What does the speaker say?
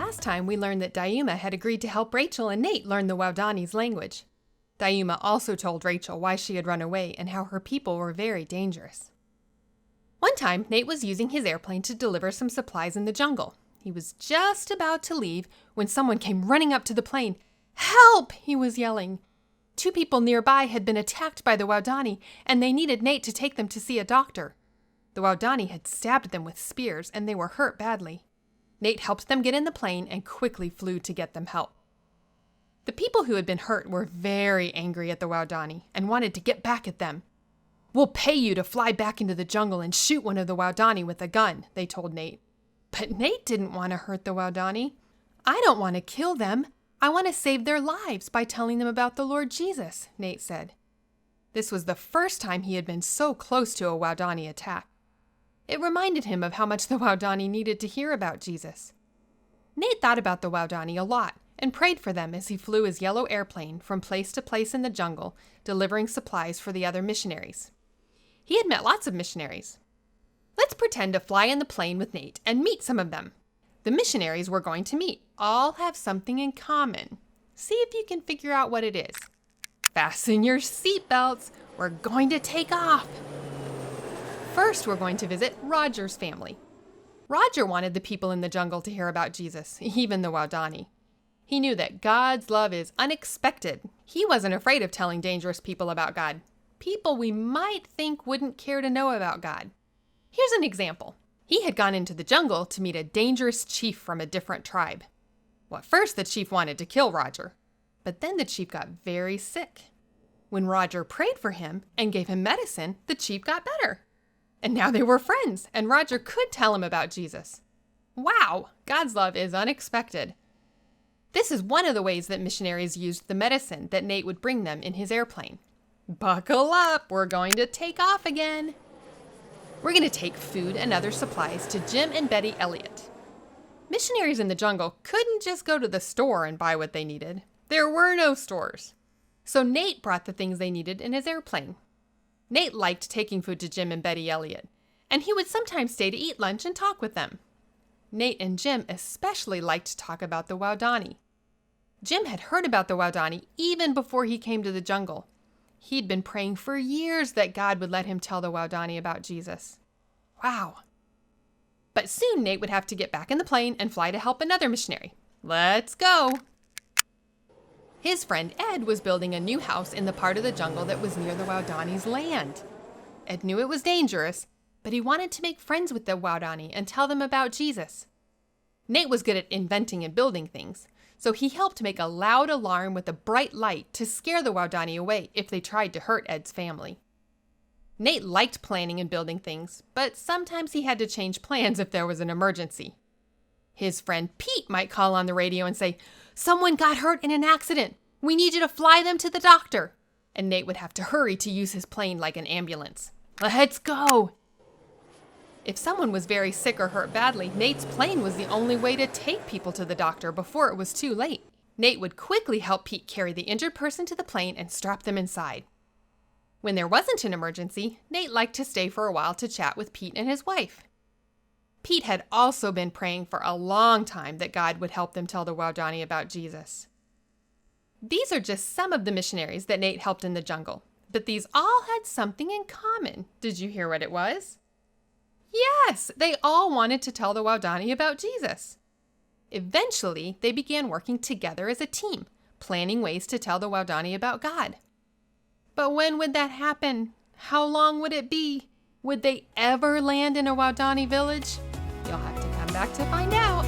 Last time we learned that Dayuma had agreed to help Rachel and Nate learn the Waodani's language. Dayuma also told Rachel why she had run away and how her people were very dangerous. One time, Nate was using his airplane to deliver some supplies in the jungle. He was just about to leave when someone came running up to the plane. "Help!" he was yelling. 2 people nearby had been attacked by the Waodani, and they needed Nate to take them to see a doctor. The Waodani had stabbed them with spears, and they were hurt badly. Nate helped them get in the plane and quickly flew to get them help. The people who had been hurt were very angry at the Waodani and wanted to get back at them. "We'll pay you to fly back into the jungle and shoot one of the Waodani with a gun," they told Nate. But Nate didn't want to hurt the Waodani. "I don't want to kill them. I want to save their lives by telling them about the Lord Jesus," Nate said. This was the first time he had been so close to a Waodani attack. It reminded him of how much the Waodani needed to hear about Jesus. Nate thought about the Waodani a lot and prayed for them as he flew his yellow airplane from place to place in the jungle, delivering supplies for the other missionaries. He had met lots of missionaries. Let's pretend to fly in the plane with Nate and meet some of them. The missionaries we're going to meet all have something in common. See if you can figure out what it is. Fasten your seatbelts. We're going to take off. First, we're going to visit Roger's family. Roger wanted the people in the jungle to hear about Jesus, even the Waodani. He knew that God's love is unexpected. He wasn't afraid of telling dangerous people about God. People we might think wouldn't care to know about God. Here's an example. He had gone into the jungle to meet a dangerous chief from a different tribe. Well, at first the chief wanted to kill Roger, but then the chief got very sick. When Roger prayed for him and gave him medicine, the chief got better. And now they were friends, and Roger could tell him about Jesus. Wow, God's love is unexpected. This is one of the ways that missionaries used the medicine that Nate would bring them in his airplane. Buckle up, we're going to take off again. We're going to take food and other supplies to Jim and Betty Elliott. Missionaries in the jungle couldn't just go to the store and buy what they needed. There were no stores. So Nate brought the things they needed in his airplane. Nate liked taking food to Jim and Betty Elliott, and he would sometimes stay to eat lunch and talk with them. Nate and Jim especially liked to talk about the Waodani. Jim had heard about the Waodani even before he came to the jungle. He'd been praying for years that God would let him tell the Waodani about Jesus. Wow. But soon Nate would have to get back in the plane and fly to help another missionary. Let's go. His friend Ed was building a new house in the part of the jungle that was near the Waodani's land. Ed knew it was dangerous, but he wanted to make friends with the Waodani and tell them about Jesus. Nate was good at inventing and building things, so he helped make a loud alarm with a bright light to scare the Waodani away if they tried to hurt Ed's family. Nate liked planning and building things, but sometimes he had to change plans if there was an emergency. His friend Pete might call on the radio and say, "Someone got hurt in an accident. We need you to fly them to the doctor." And Nate would have to hurry to use his plane like an ambulance. Let's go. If someone was very sick or hurt badly, Nate's plane was the only way to take people to the doctor before it was too late. Nate would quickly help Pete carry the injured person to the plane and strap them inside. When there wasn't an emergency, Nate liked to stay for a while to chat with Pete and his wife. Pete had also been praying for a long time that God would help them tell the Waodani about Jesus. These are just some of the missionaries that Nate helped in the jungle, but these all had something in common. Did you hear what it was? Yes, they all wanted to tell the Waodani about Jesus. Eventually, they began working together as a team, planning ways to tell the Waodani about God. But when would that happen? How long would it be? Would they ever land in a Waodani village? You'll have to come back to find out.